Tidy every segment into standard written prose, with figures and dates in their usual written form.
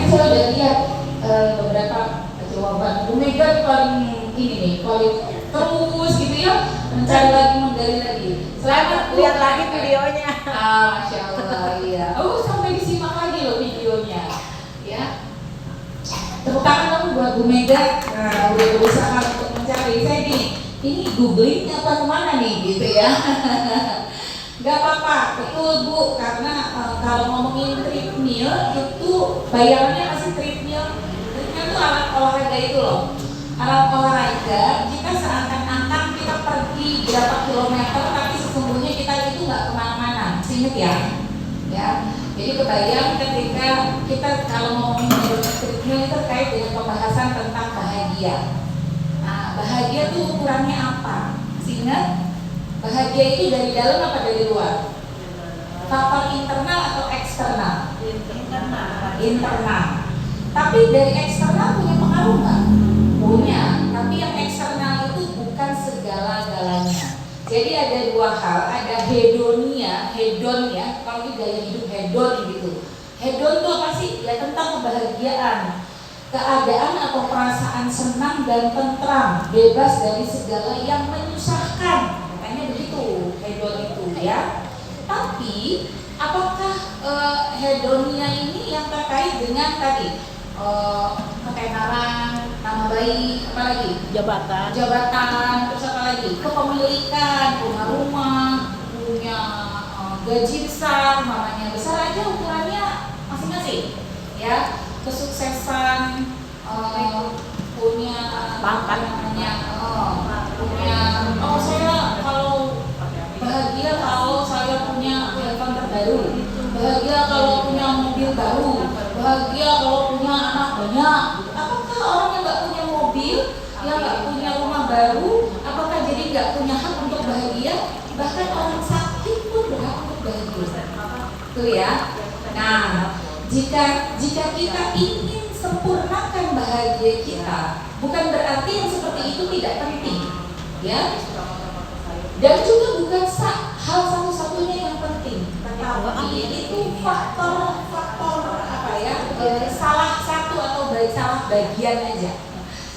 saya udah lihat beberapa jawaban. Bu Mega paling ini nih, paling terus gitu ya, mencari lagi, menggali lagi. Selamat lihat lagi videonya. Masya Allah, iya. Oh, sampai disimak lagi loh videonya, ya. Tepuk tangan dong buat Bu Mega. Nah, udah berusaha untuk mencari. Saya nih, ini googling apa kemana nih, gitu ya. Gak apa-apa, betul Bu, karena kalau ngomongin treadmill itu bayangannya masih treadmill itu alat olahraga itu loh. Alat olahraga, kita seakan-akan kita pergi berapa kilometer, tapi sesungguhnya kita itu nggak kemana-mana. Ingat ya, ya. Jadi kebayang ketika kita kalau ngomongin treadmill itu terkait dengan pembahasan tentang bahagia. Nah, bahagia itu ukurannya apa? Ingat? Bahagia itu dari dalam apa dari luar? Faktor internal atau eksternal? Internal. Tapi dari eksternal punya pengaruh nggak? Punya. Tapi yang eksternal itu bukan segala-galanya. Jadi ada dua hal, ada hedonia, hedon ya. Kalau ini gaya hidup hedon gitu. Hedon itu apa sih? Ya tentang kebahagiaan, keadaan atau perasaan senang dan tentram, bebas dari segala yang menyusahkan. Begitu hedon itu ya. Tapi apakah hedonia ini yang terkait dengan tadi ketenaran, nama baik, apa lagi? Jabatan, terus apa lagi? Kepemilikan, punya rumah, punya gaji besar, mamanya besar aja ukurannya masing-masing ya. Kesuksesan, punya pangkat namanya, punya saya kalau bahagia kalau saya punya handphone terbaru, bahagia kalau punya mobil baru, bahagia kalau punya anak banyak. Apakah orang yang nggak punya mobil, yang nggak punya rumah baru, apakah jadi nggak punya hak untuk bahagia? Bahkan orang sakit pun berhak untuk bahagia. Tuh ya. Nah, jika kita ingin sempurnakan bahagia kita, bukan berarti yang seperti itu tidak penting, ya. Dan juga bukan hal satu-satunya yang penting, tapi itu faktor apa ya? Salah satu atau salah bagian aja,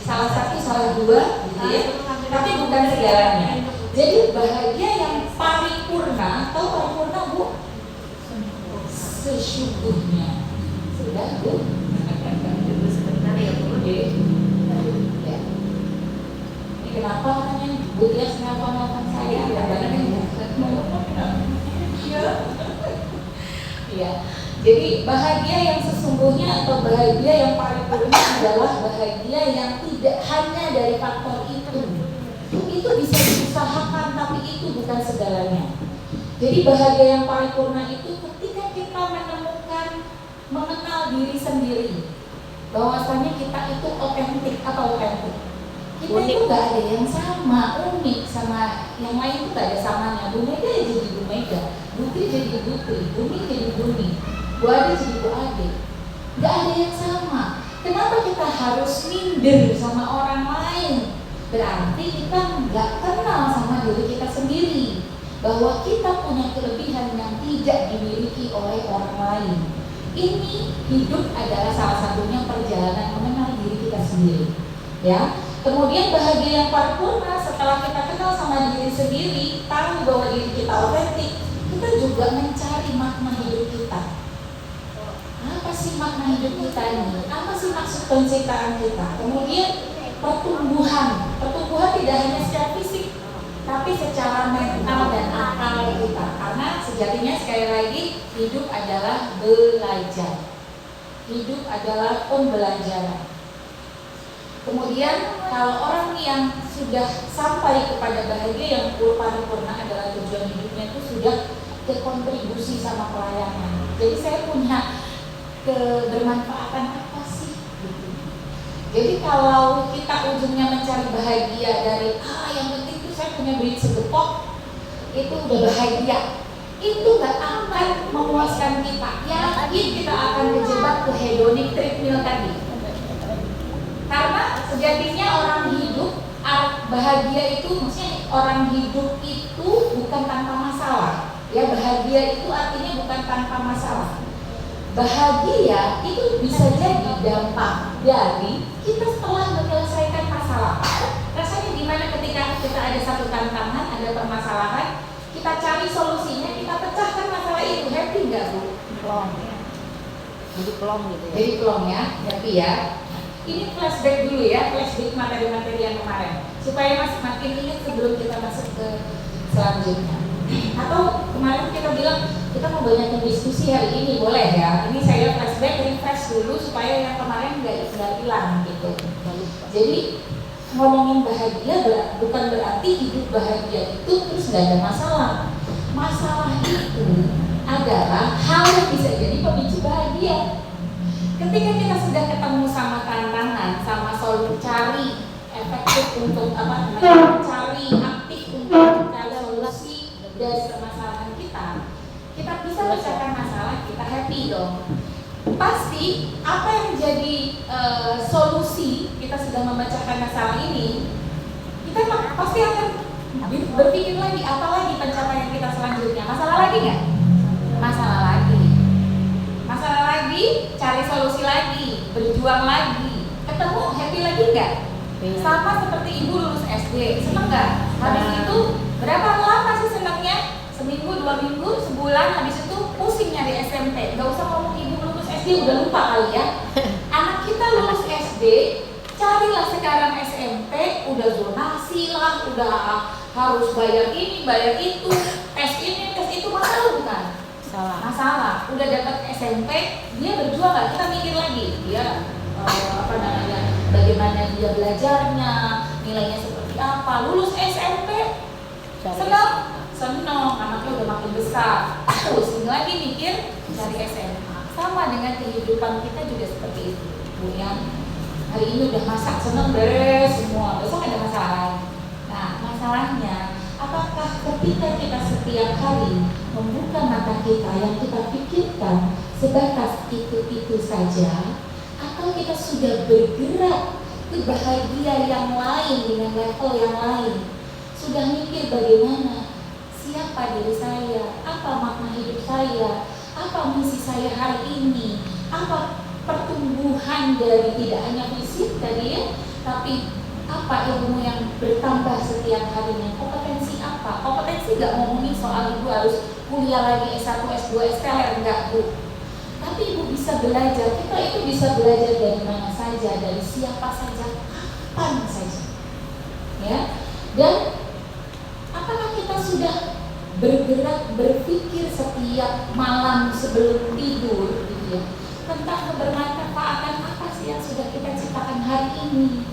salah satu, salah dua, gitu ya. Tapi bukan segalanya. Jadi bahagia yang paripurna, tahu paripurna Bu? Sesungguhnya sudah Bu. Sebentar ya Bu. Ya. Ini kenapa katanya Bu Tias nelfon saya? Iya. Jadi bahagia yang sesungguhnya atau bahagia yang paripurna adalah bahagia yang tidak hanya dari faktor itu. Itu bisa diusahakan, tapi itu bukan segalanya. Jadi bahagia yang paripurna itu ketika kita mengenal diri sendiri, bahwasanya kita itu otentik atau otentik. Kita itu nggak ada yang sama, unik sama yang lain itu nggak ada samanya. Bu Mega ya jadi Bu Mega, Butri jadi Butri, Bumi jadi Bumi, Bu Ade jadi Bu Ade. Nggak ada yang sama. Kenapa kita harus minder sama orang lain? Berarti kita nggak kenal sama diri kita sendiri, bahwa kita punya kelebihan yang tidak dimiliki oleh orang lain. Ini hidup adalah salah satunya perjalanan mengenal diri kita sendiri, ya. Kemudian bahagia yang paripurna setelah kita kenal sama diri sendiri, tahu bahwa diri kita otentik, kita juga mencari makna hidup kita. Apa sih makna hidup kita ini? Apa sih maksud penciptaan kita? Kemudian pertumbuhan tidak hanya secara fisik, tapi secara mental dan akal kita. Karena sejatinya sekali lagi hidup adalah belajar. Hidup adalah pembelajaran. Kemudian kalau orang yang sudah sampai kepada bahagia yang paripurna adalah tujuan hidupnya itu sudah berkontribusi sama pelayanan. Jadi saya punya kebermanfaatan apa sih? Jadi kalau kita ujungnya mencari bahagia dari yang penting itu saya punya duit segepok, itu udah bahagia. Itu gak akan memuaskan kita. Yakin kita akan terjebak ke hedonic treadmill tadi. Karena sejatinya orang hidup bahagia itu maksudnya orang hidup itu bukan tanpa masalah. Ya, bahagia itu artinya bukan tanpa masalah. bahagia itu bisa jadi dampak dari kita setelah menyelesaikan masalah. Rasanya gimana ketika kita ada satu tantangan, ada permasalahan, kita cari solusinya, kita pecahkan masalah itu, happy nggak Bu? Plong. Jadi plong gitu ya. Jadi plong ya, happy ya. Ini flashback dulu ya, flashback materi-materi yang kemarin, supaya makin ingat sebelum kita masuk ke selanjutnya. Atau kemarin kita bilang kita mau banyak diskusi hari ini, boleh ya. Ini saya flashback, refresh dulu supaya yang kemarin nggak hilang gitu. Jadi ngomongin bahagia bukan berarti hidup bahagia itu terus nggak ada masalah. Masalah itu adalah hal yang bisa jadi pemicu bahagia. Ketika kita sudah ketemu sama tantangan, sama solusi, cari efektif untuk cari aktif untuk mencari solusi dari permasalahan kita bisa pecahkan masalah, kita happy dong. Pasti apa yang jadi solusi kita sudah memecahkan masalah ini, kita pasti akan berpikir lagi apa lagi pencapaian kita selanjutnya. Masalah lagi nggak? Masalah lagi. Masalah lagi, cari solusi lagi, berjuang lagi, ketemu happy lagi nggak? Sama seperti ibu lulus SD, seneng nggak? Habis itu berapa lama sih senangnya? Seminggu, 2 minggu, sebulan, habis itu pusing nyari SMP. Nggak usah ngomong ibu lulus SD, udah lupa kali ya. Anak kita lulus SD, carilah sekarang SMP, udah zonasi lah, udah harus bayar ini, bayar itu, tes ini, tes itu, masalah bukan? Masalah. Udah dapat SMP, dia berjuang nggak? Kita mikir lagi, dia bagaimana dia belajarnya, nilainya seperti apa. Lulus SMP, senang, anaknya udah makin besar. Terus ini lagi mikir cari SMA. Sama dengan kehidupan kita juga seperti itu. Bu yang hari ini udah masak, senang, beres semua, besok ada masalah lain. Nah, masalahnya apakah ketika kita setiap hari membuka mata kita yang kita pikirkan sebatas itu saja, atau kita sudah bergerak ke bahagia yang lain dengan level yang lain, sudah mikir bagaimana siapa diri saya, apa makna hidup saya, apa misi saya hari ini, apa pertumbuhan dari tidak hanya fisik tadi ya, tapi apa ilmu yang bertambah setiap harinya, kompetensi apa? Kompetensi nggak ngomongin soal ibu harus kuliah lagi S1, S2, S3, enggak Bu. Tapi ibu bisa belajar, kita itu bisa belajar dari mana saja, dari siapa saja, kapan saja. Ya. Dan apakah kita sudah bergerak, berpikir setiap malam sebelum tidur gitu ya, tentang kebermanfaatan apa sih yang sudah kita ciptakan hari ini?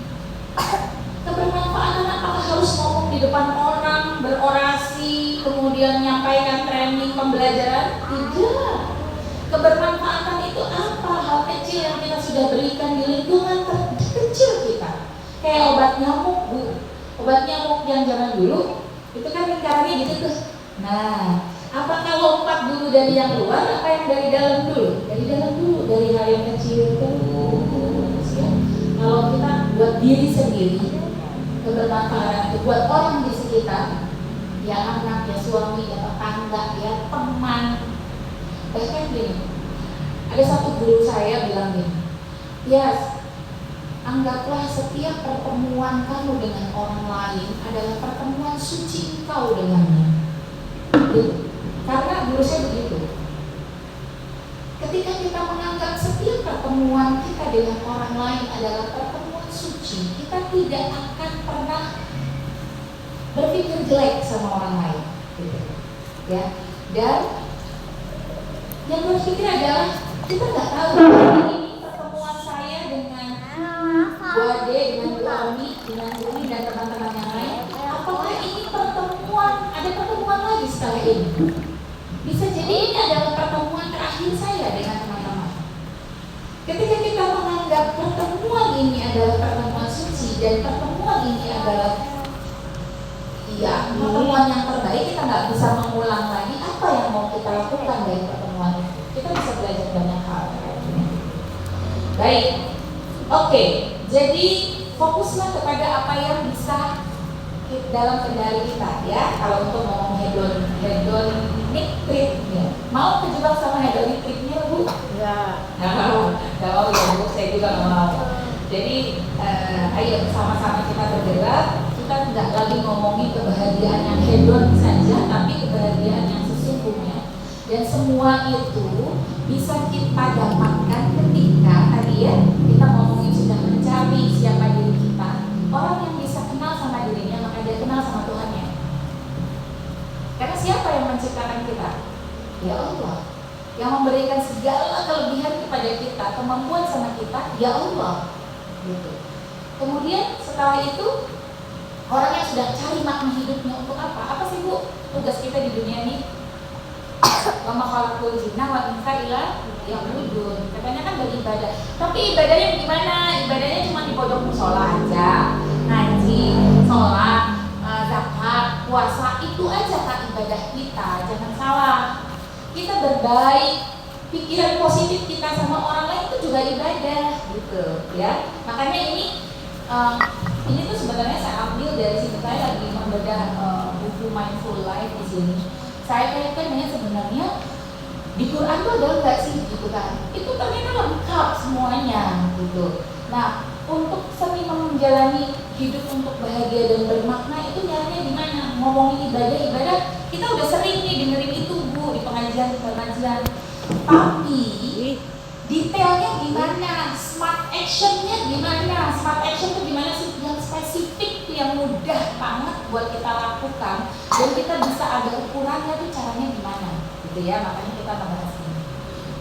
Kebermanfaatan apakah harus ngomong di depan orang, berorasi, kemudian menyampaikan training pembelajaran? Tidak. Kebermanfaatan itu apa? Hal kecil yang kita sudah berikan di lingkungan terkecil kita. Kayak obat nyamuk Bu. Obat nyamuk yang zaman dulu itu kan lingkarannya gitu tuh. Nah, apakah lompat dulu dari yang luar, apa yang dari dalam dulu? Dari dalam dulu, dari hal yang kecil terus ya. Kalau kita buat diri sendiri, kebermanfaatan itu buat orang di sekitar, ya anak, ya suami, ya tetangga, ya teman. Bahkan gini, ada satu guru saya bilang gini, ya anggaplah setiap pertemuan kamu dengan orang lain adalah pertemuan suci engkau dengannya. Karena guru saya begitu. Ketika kita menganggap setiap pertemuan kita dengan orang lain adalah pertemuan suci, kita tidak akan pernah berpikir jelek sama orang lain, gitu. Ya. Dan yang berpikir adalah kita nggak tahu ini pertemuan saya dengan Bu Ade, dengan Bu Ami, dengan Bu Umi dan teman-teman yang lain. Apakah ini pertemuan, ada pertemuan lagi setelah ini? Bisa jadi ini adalah pertemuan terakhir saya dengan teman-teman. Ketika kita menganggap pertemuan ini adalah pertemuan suci dan pertemuan ini adalah pertemuan yang terbaik, kita nggak bisa mengulang lagi apa yang mau kita lakukan dari pertemuan itu. Kita bisa belajar banyak hal. Baik, oke. Jadi fokuslah kepada apa yang bisa dalam kendali kita ya. Kalau untuk ngomong hedonic trip ya. Mau kejebak sama hedonic tripnya Bu? Enggak. Nggak mau ya Bu, saya juga nggak mau. Jadi ayo sama-sama kita bergerak. Kita tidak lagi ngomongin kebahagiaan yang hedon saja, tapi kebahagiaan yang sesungguhnya. Dan semua itu bisa kita dapatkan ketika tadi ya kita ngomongin sudah mencari siapa diri kita. Orang yang bisa kenal sama dirinya maka dia kenal sama Tuhannya. Karena siapa yang menciptakan kita? Ya Allah. Yang memberikan segala kelebihan kepada kita, kemampuan sama kita, ya Allah. Gitu. Kemudian setelah itu orang yang sudah cari makna hidupnya untuk apa? Apa sih Bu tugas kita di dunia ini? Wa ma khalaqul jinna wal insa illa liya'budun. Katanya kan beribadah. Tapi ibadahnya gimana? Ibadahnya cuma di pojok musola aja. Ngaji, sholat, zakat, puasa, itu aja kan ibadah kita. Jangan salah. Kita berbaik, pikiran positif kita sama orang lain itu juga ibadah, gitu ya. Makanya ini tuh sebenarnya saya ambil dari sini, saya lagi membedah buku Mindful Life di sini. Saya kayaknya sebenarnya di Quran tuh ada nggak sih gitu kan? Itu ternyata lengkap semuanya, gitu. Nah, untuk seni menjalani hidup untuk bahagia dan bermakna itu nyarinya di mana? Ngomongin ibadah, kita udah sering nih dengerin itu Bu di pengajian. Tapi detailnya gimana? Smart actionnya gimana? Smart action itu gimana sih? Yang spesifik, yang mudah banget buat kita lakukan dan kita bisa ada ukurannya tuh caranya gimana? Gitu ya, makanya kita membahas ini.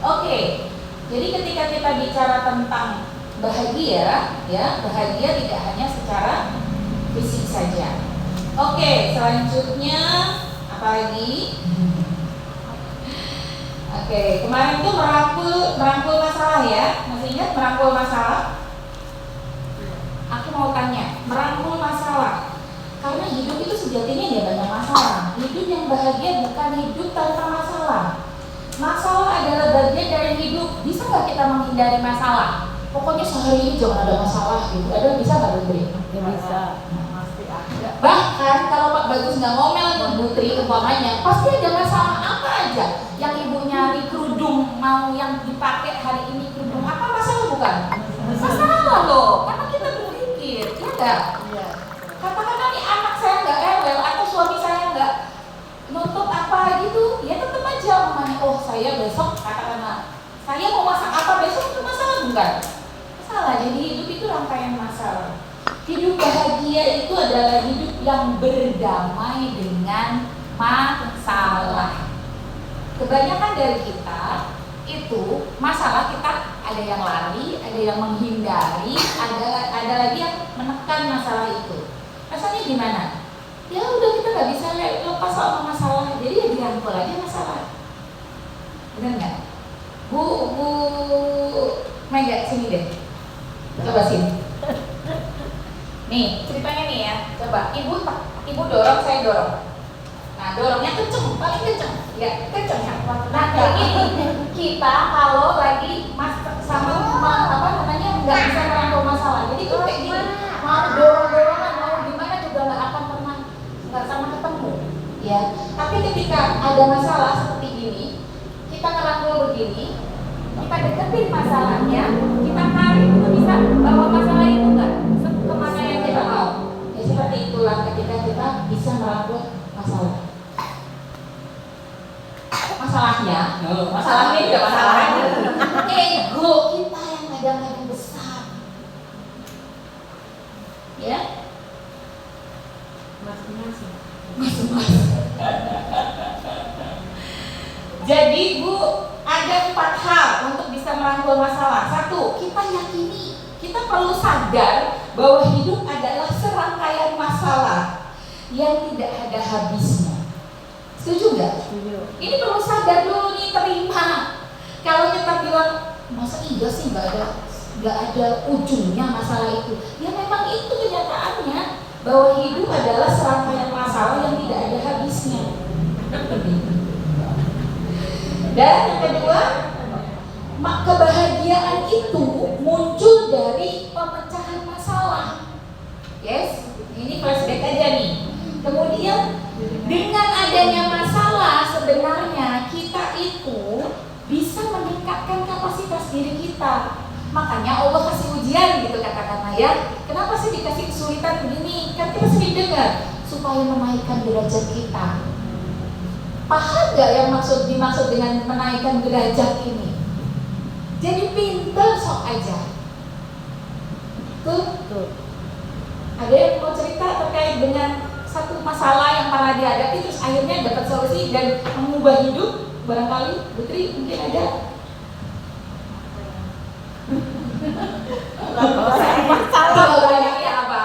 Oke, jadi ketika kita bicara tentang bahagia, ya bahagia tidak hanya secara fisik saja. Oke, selanjutnya apa lagi? Oke, kemarin tuh merangkul masalah ya, masih ingat merangkul masalah? Aku mau tanya, merangkul masalah, karena hidup itu sejatinya ya banyak masalah. Hidup yang bahagia bukan hidup tanpa masalah. Masalah adalah bagian dari hidup. Bisa nggak kita menghindari masalah? Pokoknya sehari ini jangan ada masalah gitu. Ada bisa nggak Bri? Bisa. Pasti ada. Bahkan kalau Pak Bagus nggak ngomel sama Bu Tri umpamanya, pasti ada masalah apa aja. Yang ibu nyari kerudung mau yang dipakai hari ini kerudung apa masalah bukan? Masalah loh, karena kita berpikir, ya nggak? Iya. Katakanlah nih anak saya nggak rewel atau suami saya nggak nuntut apa gitu, ya tetap aja mamanya, oh saya besok katakanlah saya mau masak apa besok itu masalah bukan? Masalah. Jadi hidup itu rangkaian masalah. Hidup bahagia itu adalah hidup yang berdamai dengan masalah. Kebanyakan dari kita itu masalah kita ada yang lari, ada yang menghindari, ada lagi yang menekan masalah itu. Rasanya gimana? Ya udah kita nggak bisa lepas sama masalah, jadi ya dirangkul aja masalah. Benar nggak? Bu Mega sini deh, coba sini. Nih ceritanya nih ya, coba ibu dorong, saya dorong. Nah dorongnya kenceng, paling kenceng, ya kenceng ya. Nah kayak gini, kita kalau lagi sama apa namanya nggak bisa merangkul masalah, jadi tuh kayak gini, mau dorong-dorongan, mau gimana juga nggak akan pernah nggak sama ketemu, ya. Tapi ketika ada masalah seperti ini, kita ngerangkul begini, kita deketin masalahnya, kita tarik, kita bisa bawa masalah itu nggak kemana yang kita mau. Ya seperti itulah ketika kita bisa merangkul masalah. Masalahnya juga masalahnya. Ego kita yang kadang-kadang besar, ya. Masing-masing. Jadi Bu, ada 4 hal untuk bisa merangkul masalah. 1, kita yakini, kita perlu sadar bahwa hidup adalah serangkaian masalah yang tidak ada habisnya. Setuju nggak? Setuju. Ini perlu sadar dulu nih, terima. Kalau kita bilang masa iya sih nggak ada ujungnya masalah itu, ya memang itu kenyataannya bahwa hidup adalah serangkaian masalah yang tidak ada habisnya. Dan yang kedua, kebahagiaan itu muncul dari pemecahan masalah. Yes, ini flashback aja nih. Kemudian dengan adanya masalah sebenarnya kita itu bisa meningkatkan kapasitas kita. Makanya Allah kasih ujian gitu katakanlah ya. Kenapa sih dikasih kesulitan begini? Kan kita sering dengar supaya menaikkan derajat kita. Paham nggak yang dimaksud dengan menaikkan derajat ini? Jadi pintar sok aja. Tuh. Ada yang mau cerita terkait dengan satu masalah yang pernah dihadapi terus akhirnya dapat solusi dan mengubah hidup? Barangkali Putri mungkin ada. Masalah. Banyaknya apa?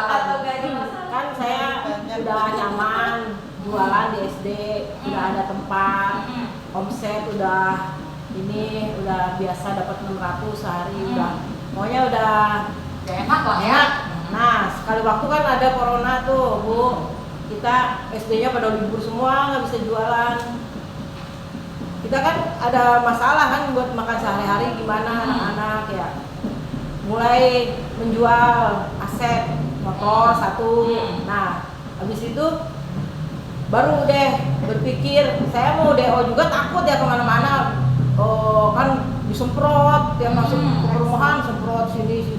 Kan saya udah nyaman jualan di SD, udah ada tempat, omset udah biasa dapat 600 sehari, pokoknya udah Enak lah ya. Nah, sekali waktu kan ada corona tuh, Bu. Kita SD-nya pada libur semua, nggak bisa jualan. Kita kan ada masalah kan buat makan sehari-hari gimana anak-anak ya. Mulai menjual aset motor satu. Nah, habis itu baru deh berpikir saya mau DO juga, takut ya kemana-mana. Oh, kan disemprot, dia masuk ke perumahan semprot sini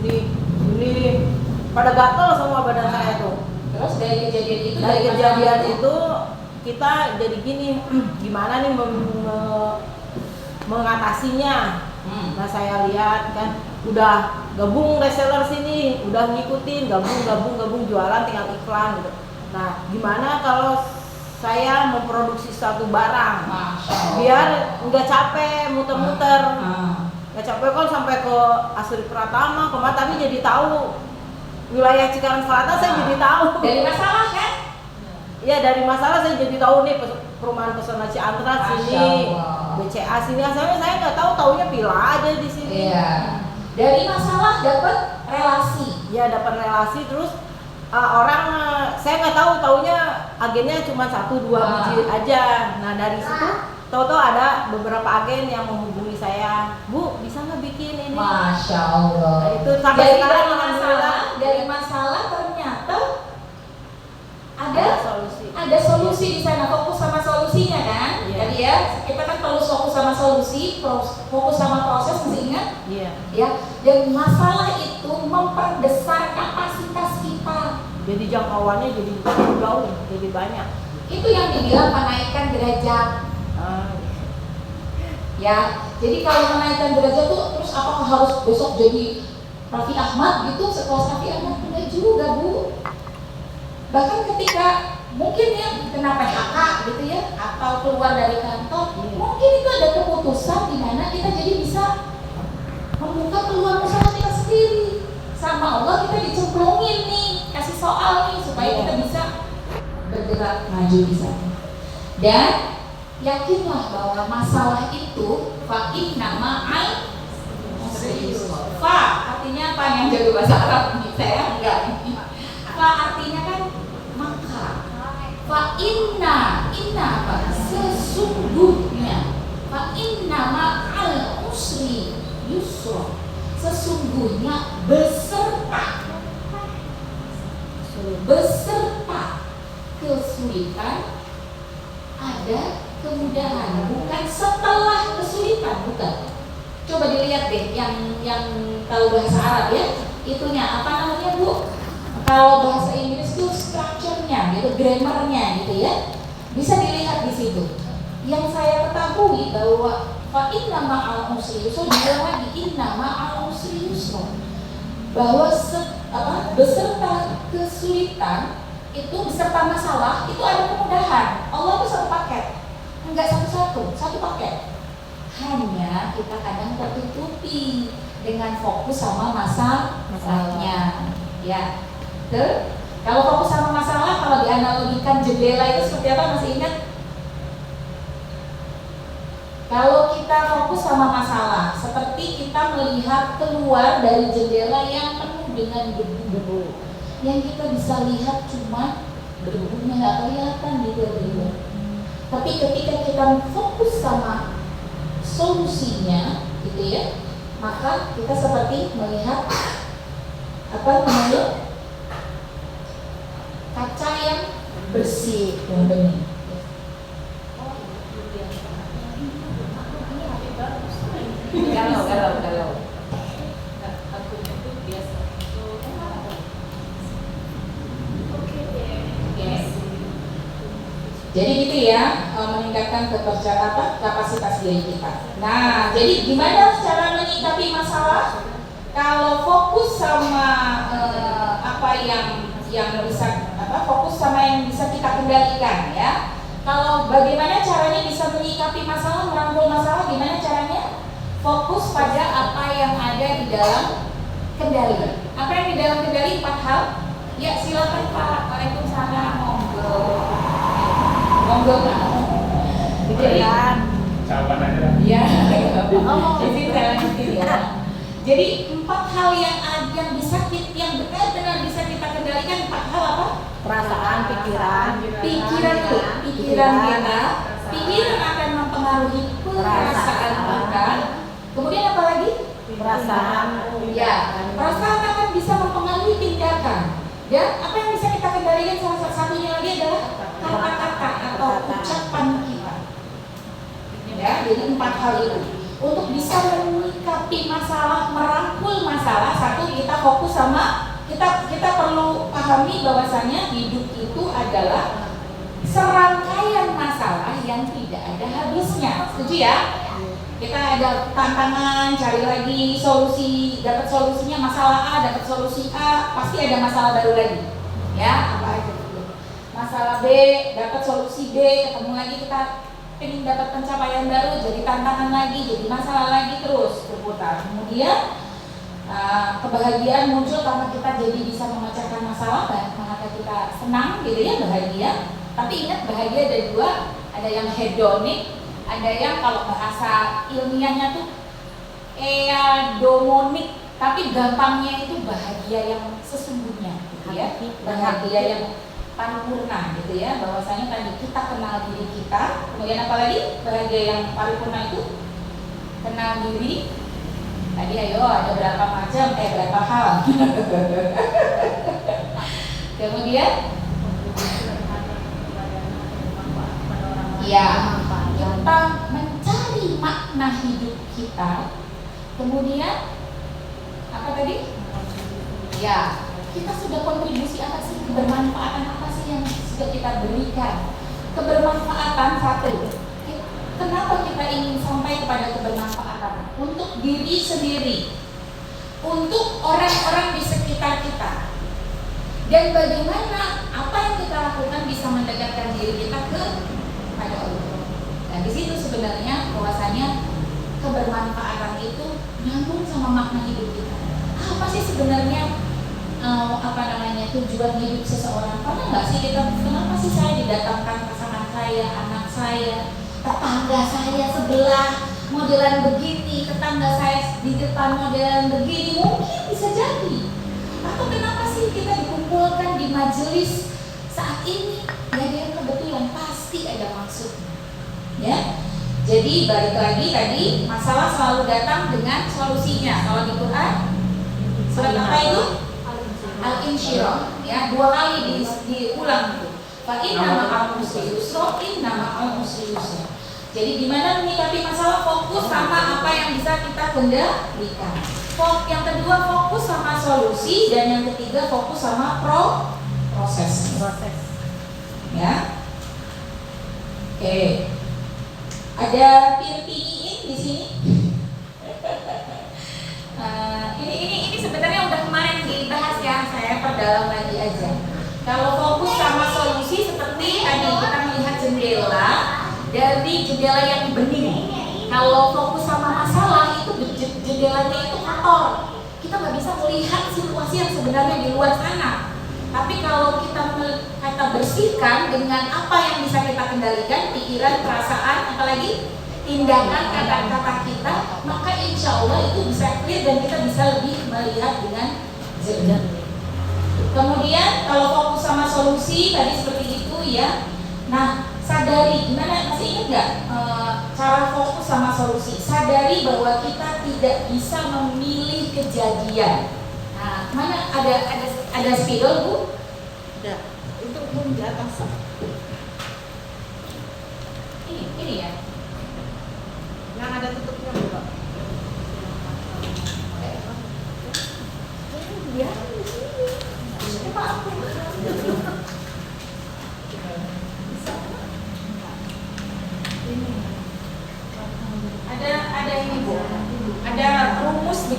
pada gatel semua badan saya tuh. Terus dari kejadian itu kita jadi gini, gimana nih mengatasinya. Nah, saya lihat kan udah gabung reseller sini, udah ngikutin gabung jualan tinggal iklan gitu. Nah, gimana kalau saya memproduksi satu barang biar nggak capek muter-muter. Nggak capek kan sampai ke Asri Pratama kemarin, tapi jadi tahu wilayah Cikarang Selatan. Saya jadi tahu dari masalah kan? Iya, dari masalah saya jadi tahu nih perumahan Pesona Ciantra sini, BCA sini. Asalnya saya nggak tahu, taunya Pila aja di sini. Iya. Dari masalah dapat relasi. Ya, dapat relasi terus orang saya nggak taunya agennya cuma 1-2 biji aja. Nah, dari situ tahu-tahu ada beberapa agen yang menghubungi saya, Bu, bisa nggak bikin ini? Masya Allah. Nah, itu sampai jadi sekarang dari masalah ternyata ada solusi di sana. Fokus sama solusinya kan? Jadi ya kita kan perlu fokus sama solusi, fokus sama proses, mesti ingat. Ya. Dan masalah itu memperbesar kapasitas kita. Jadi jangkauannya jadi jauh, jadi banyak. Itu yang dibilang menaikkan derajat. Ya, jadi kalau menaikkan derajat tuh terus apakah harus besok jadi Raffi Ahmad gitu, sekelas Raffi Ahmad? Enggak juga, Bu. Bahkan ketika mungkin ya kena PHK gitu ya, atau keluar dari kantor, mungkin itu ada keputusan di mana kita jadi bisa membuka peluang usaha kita sendiri. Sama Allah kita dicemplungin nih, kasih soal nih supaya kita bisa bergerak maju di sana. Dan yakinlah bahwa masalah itu nama fa artinya apa? Yang jago bahasa Arab nih, saya enggak ini. Fa artinya kan maka. Fa inna apa? Sesungguhnya. Fa inna ma'al usri yusra. Sesungguhnya beserta kesulitan ada kemudahan, bukan setelah kesulitan, bukan. Coba dilihat deh yang tahu bahasa Arab ya, itunya apa namanya, Bu? Kalau bahasa Inggris itu structure-nya gitu, grammar-nya gitu ya. Bisa dilihat di situ. Yang saya ketahui bahwa fa inna ma'al usri yusra, dibilang lagi inna ma'al usri yusra. Bahwa beserta kesulitan itu, beserta masalah itu ada kemudahan. Allah itu satu paket, enggak satu paket. Hanya kita kadang tertutupi dengan fokus sama masalahnya. Ya, betul. Kalau fokus sama masalah, kalau dianalogikan jendela itu seperti apa? Masih ingat? Kalau kita fokus sama masalah, seperti kita melihat keluar dari jendela yang penuh dengan debu-debu. Yang kita bisa lihat cuma debunya, nggak kelihatan di luar. Tapi ketika kita fokus sama solusinya, gitu ya, maka kita seperti melihat kaca yang bersih dan bening. Galau. Jadi gitu ya, meningkatkan kapasitas diri kita. Nah, jadi gimana cara menyikapi masalah? Kalau fokus sama apa yang bisa fokus sama yang bisa kita kendalikan ya. Kalau bagaimana caranya bisa menyikapi masalah, merangkul masalah, gimana caranya? Fokus pada apa yang ada di dalam kendali. Apa yang di dalam kendali? 4 hal. Ya silakan Pak. Waalaikumsalam. Monggo Pak. Jadi jawaban aja. Ya. Jadi saya lanjutin ya. Jadi 4 hal yang bisa yang benar-benar bisa kita kendalikan. 4 hal apa? Perasaan, pikiran Pikiran kita. Pikiran akan mempengaruhi perasaan kita. Kemudian apa lagi? perasaan Ya, perasaan akan bisa mempengaruhi tindakan. Dan apa yang bisa kita kendalikan salah satunya lagi adalah kata-kata atau ucapan kita. Ya, jadi 4 hal itu. Untuk bisa menyikapi masalah, merangkul masalah, satu kita fokus sama kita perlu pahami bahwasanya hidup itu adalah serangkaian masalah yang tidak ada habisnya. Setuju ya? Kita ada tantangan, cari lagi solusi, dapat solusinya masalah A, dapat solusi A, pasti ada masalah baru lagi. Ya, apa aja itu. Masalah B, dapat solusi B, ketemu lagi kita ingin dapat pencapaian baru, jadi tantangan lagi, jadi masalah lagi, terus berputar. Kemudian kebahagiaan muncul karena kita jadi bisa memecahkan masalah, maka kita senang gitu ya, bahagia. Tapi ingat, bahagia ada 2, ada yang hedonic, ada yang kalau bahasa ilmiahnya tuh eudaimonik, tapi gampangnya itu bahagia yang sesungguhnya gitu ya, bahagia yang paripurna gitu ya, bahwasanya tadi kita kenal diri kita. Kemudian apa lagi? Bahagia yang paripurna itu kenal diri. Tadi ayo ada berapa macam, berapa hal. Kemudian ya, kita mencari makna hidup kita. Kemudian apa tadi? Ya, kita sudah kontribusi apa sih, kebermanfaatan apa sih yang sudah kita berikan? Kebermanfaatan satu. Kenapa kita ingin sampai kepada kebermanfaatan? Untuk diri sendiri, untuk orang-orang di sekitar kita. Dan bagaimana apa yang kita lakukan bisa mendekatkan diri kita kepada Allah. Nah, di situ sebenarnya bahwasanya kebermanfaatan itu nyambung sama makna hidup kita. Apa sih sebenarnya tujuan hidup seseorang? Pernah nggak sih kita, kenapa sih saya didatangkan pasangan saya, anak saya, tetangga saya sebelah modelan begini, tetangga saya di depan modelan begini? Mungkin bisa jadi. Atau kenapa sih kita dikumpulkan di majelis saat ini? Gak ada yang kebetulan, pasti ada maksudnya. Ya, jadi balik lagi tadi, masalah selalu datang dengan solusinya. Kalau di Quran surat apa itu? Al-Insyirah, ya, 2 kali diulang itu. Fa inna ma'al usri yusra, inna ma'al usri yusra. Jadi gimana menyikapi masalah? Fokus sama apa yang bisa kita kendalikan. Yang kedua fokus sama solusi, dan yang ketiga fokus sama proses. Ya. Oke. Ada Tirtiniin di sini. Ini sebenarnya udah kemarin dibahas ya, saya perdalam lagi aja. Kalau fokus sama solusi seperti tadi kita melihat jendela, dari jendela yang bening. Kalau fokus sama masalah itu jendelanya itu kotor. Kita nggak bisa melihat situasi yang sebenarnya di luar sana. Tapi kalau kita bersihkan dengan apa yang bisa kita kendalikan, pikiran, perasaan, apalagi tindakan, kata-kata kita, maka insya Allah itu bisa clear dan kita bisa lebih melihat dengan jernih. Kemudian kalau fokus sama solusi tadi seperti itu ya. Nah, sadari, gimana, masih ingat nggak cara fokus sama solusi? Sadari bahwa kita tidak bisa memilih kejadian. Nah, mana ada spidol Bu? Ada. Itu pun di atas. Ini ya. Yang ada tutupnya Mbak. Ya. Maaf.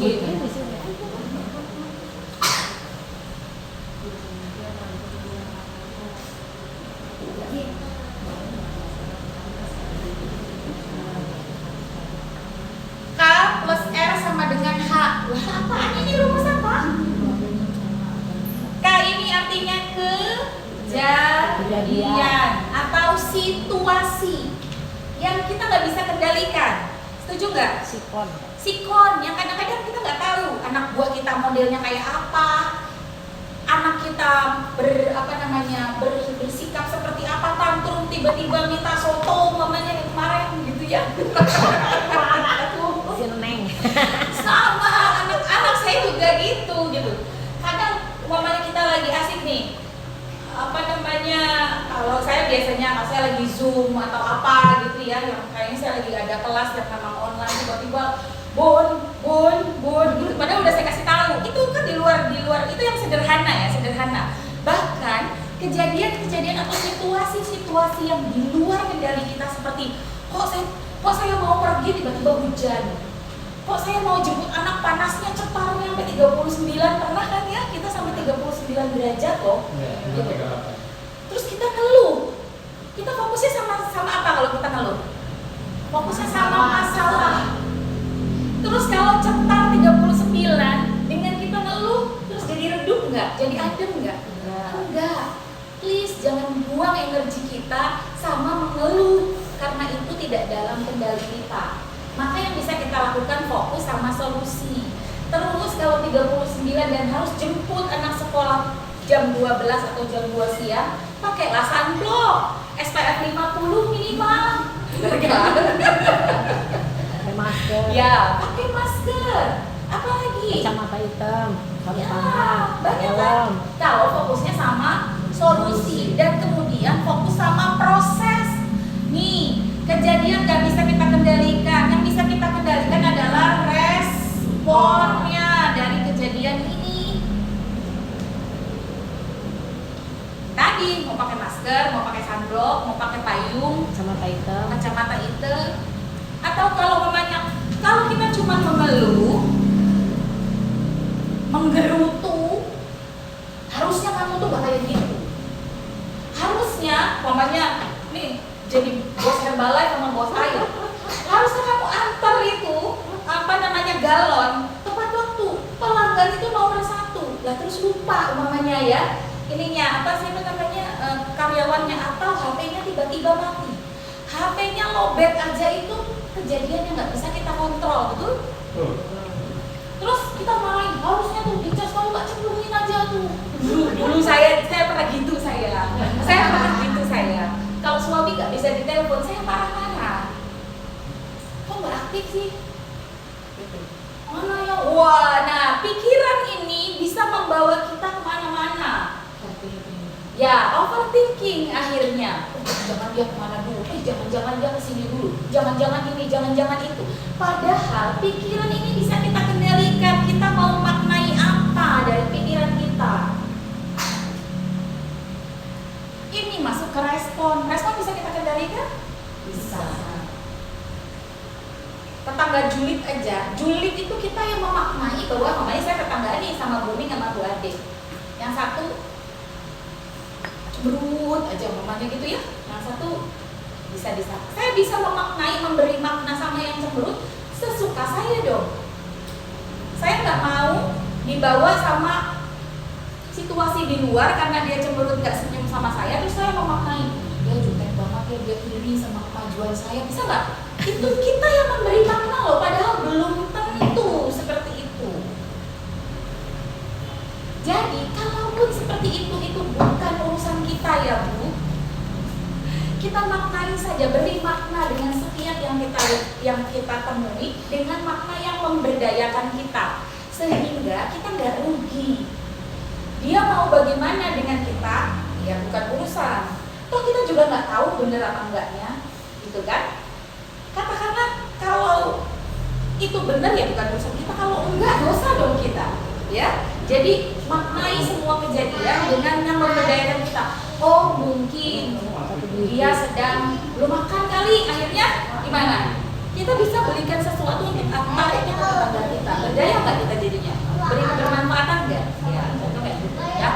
gitu. di sini. K plus R sama dengan H. Wah, apaan ini rumus apa? K ini artinya kejadian atau situasi yang kita nggak bisa kendalikan. Setuju nggak? Sikon yang kadang-kadang kita nggak tahu anak buah kita modelnya kayak apa, anak kita bersikap seperti apa, tantrum tiba-tiba minta soto mamanya yang kemarin gitu ya. Si Neng. Sama anak-anak saya juga gitu. Kadang mamanya kita lagi asik nih, kalau saya biasanya kalau saya lagi zoom atau apa gitu ya, yang kayaknya saya lagi ada kelas yang memang online, tiba-tiba bon gitu, padahal udah saya kasih tahu itu kan di luar itu yang sederhana. Bahkan kejadian atau situasi yang di luar kendali kita, seperti kok saya mau pergi tiba-tiba hujan, kok saya mau jemput anak panasnya cetarnya sampai 39, pernah kan ya kita sampai 39 derajat loh. Gitu. Terus kita ngeluh, kita fokusnya sama apa kalau kita ngeluh? Fokusnya sama masalah. Terus kalau cetar 39 dengan kita ngeluh, terus jadi redup nggak? Jadi adem nggak? Enggak. Please jangan buang energi kita sama mengeluh, karena itu tidak dalam kendali kita. Maka yang bisa kita lakukan fokus sama solusi. Terus kalau 39 dan harus jemput anak sekolah jam 12 atau jam 2 siang, pakailah sunblock, SPF 50 minimal. Pakai masker. Ya, pakai masker. Apa lagi? Kacamata hitam, sarung Ya, tangan, banyak kan? helm. Kalau fokusnya sama solusi dan kemudian fokus sama proses. Nih, kejadian gak bisa kita kendalikan. Yang bisa kita kendalikan adalah responnya dari kejadian ini. Tadi mau pakai masker, mau pakai sunblock, mau pakai payung, Kacamata hitam. kacamata hitam, atau kalau kita cuma mengeluh, menggerutu, harusnya kamu tuh gak kayak gitu. Harusnya, nih jadi bos Herbalife sama bos air, harusnya kamu antar itu galon tepat waktu. Pelanggan itu nomor 1 lah, terus lupa ya ininya karyawannya atau HP-nya tiba-tiba mati, HP-nya lowbat aja, itu kejadian yang nggak bisa kita kontrol, betul? Terus kita marahin, harusnya tuh dicas, kalau nggak cemplungin aja tuh. Dulu saya pernah gitu saya. Kalau suami nggak bisa ditelepon, saya marah-marah. Kok nggak aktif sih? Mana ya? Wah, nah pikiran ini bisa membawa kita kemana-mana. Ya, overthinking akhirnya. Jangan dia kemana dulu, jangan-jangan dia kesini dulu, jangan-jangan ini, jangan-jangan itu. Padahal pikiran ini bisa kita kendalikan. Kita mau maknai apa dari pikiran kita? Ini masuk ke respon. Respon bisa kita kendalikan? Bisa. Tetangga julid aja. Julid itu kita yang memaknai bahwa mamanya saya tetangga nih sama Bumi sama Bu Ade. Yang satu cemberut aja mamanya gitu ya. Yang satu bisa. Saya bisa memaknai, memberi makna sama yang cemberut sesuka saya dong. Saya nggak mau dibawa sama situasi di luar karena dia cemberut nggak senyum sama saya, terus saya memaknai dia jutek banget ya, dia iri sama kemajuan saya, bisa nggak? Itu kita yang memberi makna loh, padahal belum tentu seperti itu. Jadi kalaupun seperti itu bukan urusan kita ya Bu, kita maknai saja, beri makna dengan setiap yang kita temui dengan makna yang memberdayakan kita, sehingga kita nggak rugi. Dia mau bagaimana dengan kita, ya bukan urusan. Toh kita juga nggak tahu bener apa enggaknya, gitu kan? Katakanlah kalau itu benar ya bukan urusan kita, kalau enggak dosa dong kita, ya. Jadi maknai semua kejadian dengan yang memberdayakan kita. Oh mungkin dia sedang belum makan kali, akhirnya gimana? Kita bisa belikan sesuatu untuk tariknya ke tetangga kita. Berdaya nggak kita jadinya? Bermanfaatan nggak? Ya, contoh kayak gitu ya.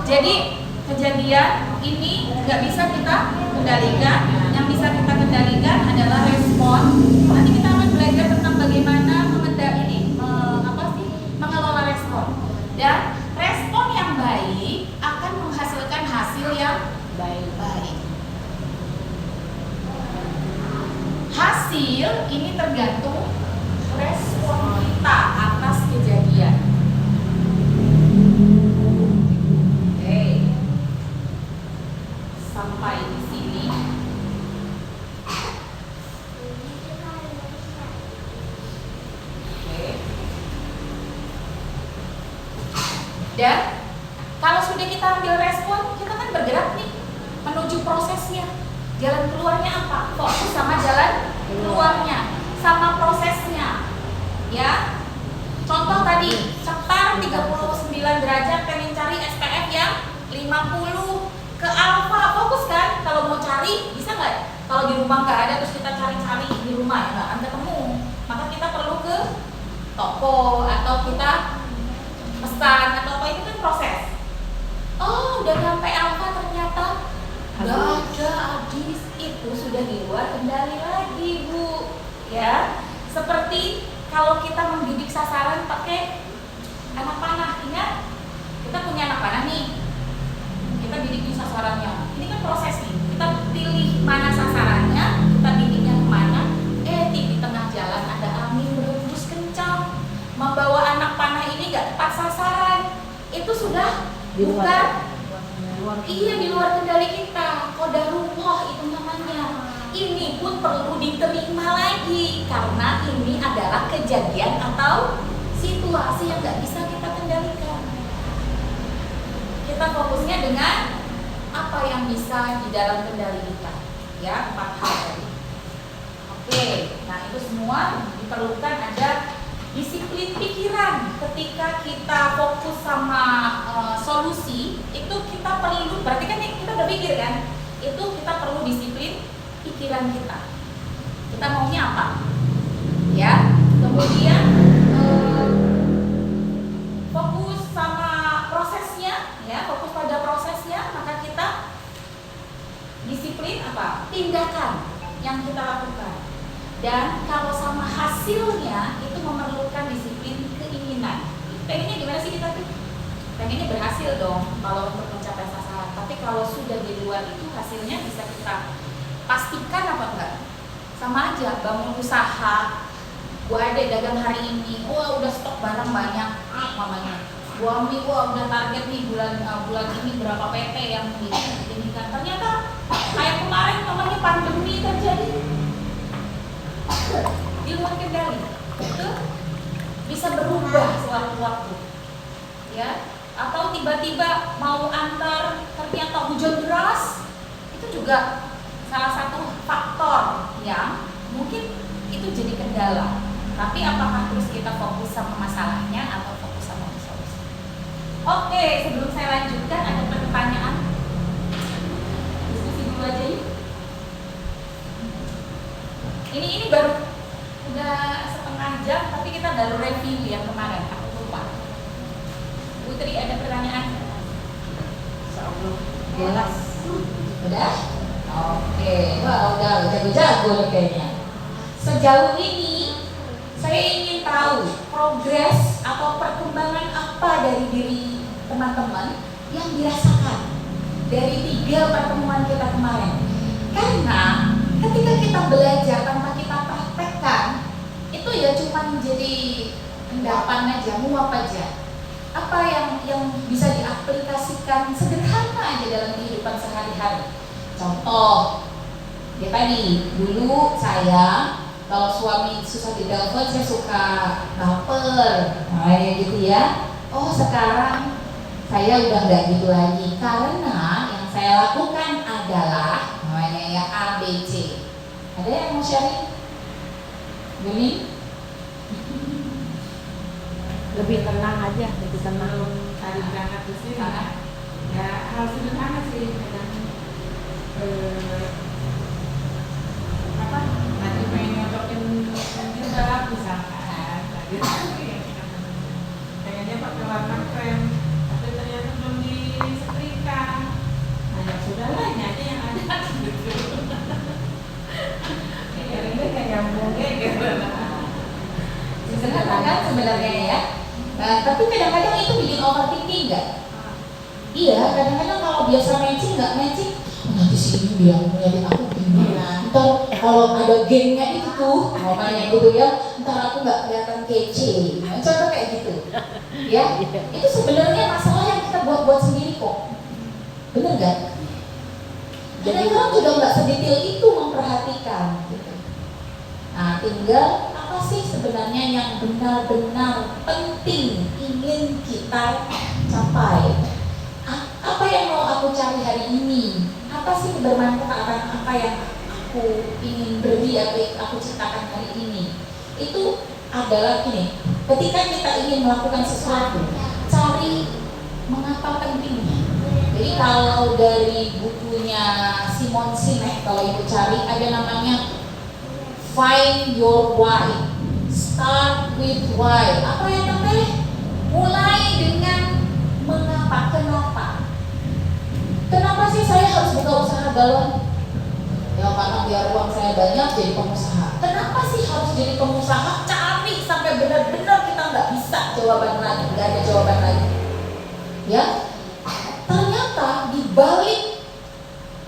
Jadi kejadian ini nggak bisa kita kendalikan. Yang bisa kita kendalikan adalah respon. Nanti kita akan belajar tentang bagaimana mengelola respon. Dan respon yang baik akan menghasilkan hasil yang baik. Hasil ini tergantung respon kita atas kejadian. Oke. Sampai di sini. Oke. Dan kalau sudah kita ambil respon, kita kan bergerak nih menuju prosesnya. Jalan keluarnya apa? Fokus sama jalan keluarnya, sama prosesnya. Ya. Contoh tadi, cetar 39 derajat pengen cari SPF yang 50 ke alfa, fokus kan? Kalau mau cari, bisa nggak? Kalau di rumah nggak ada, terus kita cari-cari di rumah, ya nggak akan ketemu. Maka kita perlu ke toko atau kita pesan atau apa, itu kan proses. Oh, udah sampai alfa ternyata nggak ada, habis. Itu sudah di luar kendali lagi, Bu. Ya, seperti kalau kita mendidik sasaran pakai anak panah, ingat? Kita punya anak panah nih. Kita didik sasarannya. Ini kan proses nih. Kita pilih mana sasarannya, kita didiknya kemana. Di tengah jalan ada angin berhembus kencang, membawa anak panah ini nggak tepat sasaran. Itu sudah bukan. Iya, di luar kendali kita. Qadarullah itu namanya. Ini pun perlu diterima lagi karena ini adalah kejadian atau situasi yang nggak bisa kita kendalikan. Kita fokusnya dengan apa yang bisa di dalam kendali kita. Ya, 4 hal tadi. Oke, nah itu semua diperlukan ada disiplin pikiran. Ketika kita fokus sama solusi, itu kita perlu, berarti kan kita udah pikir kan, itu kita perlu disiplin pikiran kita. Kita maunya apa? Ya, kemudian fokus sama prosesnya, ya, fokus pada prosesnya, maka kita disiplin apa? Tindakan yang kita lakukan. Dan kalau sama hasilnya itu memerlukan disiplin keinginan. Pengennya gimana sih kita tuh? Pengennya berhasil dong kalau untuk mencapai sasaran. Tapi kalau sudah di luar itu hasilnya bisa kita pastikan apa enggak? Sama aja bangun usaha. Gua ada dagang hari ini, wah udah stok barang banyak, mamanya. Gua ambil, wah udah target nih bulan ini berapa PT yang diinginkan. Ternyata kayak kemarin namanya pandemi terjadi. Di luar kendali itu bisa berubah sewaktu-waktu, ya, atau tiba-tiba mau antar ternyata hujan deras, itu juga salah satu faktor yang mungkin itu jadi kendala. Tapi apakah terus kita fokus sama masalahnya atau fokus sama solusi? Oke, sebelum saya lanjutkan ada pertanyaan, diskusi dulu aja yuk. Ini baru udah setengah jam, tapi kita baru review yang kemarin, aku lupa. Putri ada pertanyaan? Jelas. Udah? Oke, wah udah jago-jago kayaknya. Sejauh ini saya ingin tahu progres atau perkembangan apa dari diri teman-teman yang dirasakan dari 3 pertemuan kita kemarin. Karena ketika kita belajar tanpa kita praktekkan, itu ya cuma jadi endapan aja, muap aja. Apa yang bisa diaplikasikan sederhana aja dalam kehidupan sehari-hari. Contoh, ya tadi, dulu saya kalau suami susah ditelepon, saya suka baper, kayak gitu ya. Oh sekarang saya udah nggak gitu lagi karena yang saya lakukan adalah namanya ya ABC. Ada yang mau sharing? Gini? Lebih tenang aja, lebih tenang. Hari berangkat ke sini ya hal sederhana sih, kadang nanti pengen nyocokin sedap misalkan. Nah, dia tuh yang pengennya pakai warna krem, tapi ternyata belum disetrika. Nah, ya sudahlah, ini aja yang ada gitu. Kayaknya kayak nyambung gitu. Sederhana kan sebenarnya ya. Tapi kadang-kadang itu bikin overthinking nggak? Iya, kadang-kadang kalau biasa matching nggak matching, nanti si ini bilang ngeliatin aku gini. Ntar kalau ada gengnya itu tuh, makanya gitu ya, ntar aku nggak kelihatan kece. Contoh kayak gitu, ya. Itu sebenarnya masalah yang kita buat-buat sendiri kok, bener nggak? Jadi orang juga nggak sedetail itu memperhatikan. Gitu. Nah, tinggal apa sih sebenarnya yang benar-benar penting ingin kita capai? Apa yang mau aku cari hari ini? Apa sih kebermanfaatan apa yang aku ingin beri atau aku ciptakan hari ini? Itu adalah ini. Ketika kita ingin melakukan sesuatu, cari mengapa pentingnya. Jadi kalau dari bukunya Simon Sinek, kalau ibu cari ada namanya Find Your Why. Start with why. Apa yang namanya? Mulai dengan mengapa, kenapa. Kenapa sih saya harus buka usaha galon? Ya karena biar uang saya banyak jadi pengusaha. Kenapa sih harus jadi pengusaha? Cari sampai benar-benar kita nggak bisa jawaban lagi, nggak ada jawaban lagi. Ya, ternyata di balik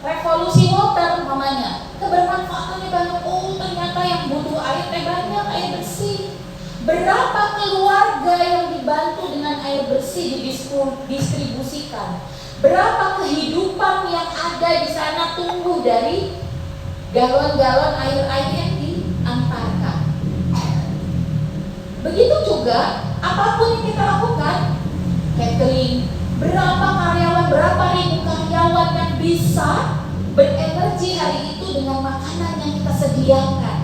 revolusi water namanya kebermanfaatannya banyak. Oh ternyata yang butuh air banyak, air bersih. Berapa keluarga yang dibantu dengan air bersih didistribusikan? Berapa kehidupan yang ada di sana tumbuh dari galon-galon air yang diantarkan. Begitu juga apapun yang kita lakukan, catering, berapa karyawan, berapa ribu karyawan yang bisa berenergi hari itu dengan makanan yang kita sediakan.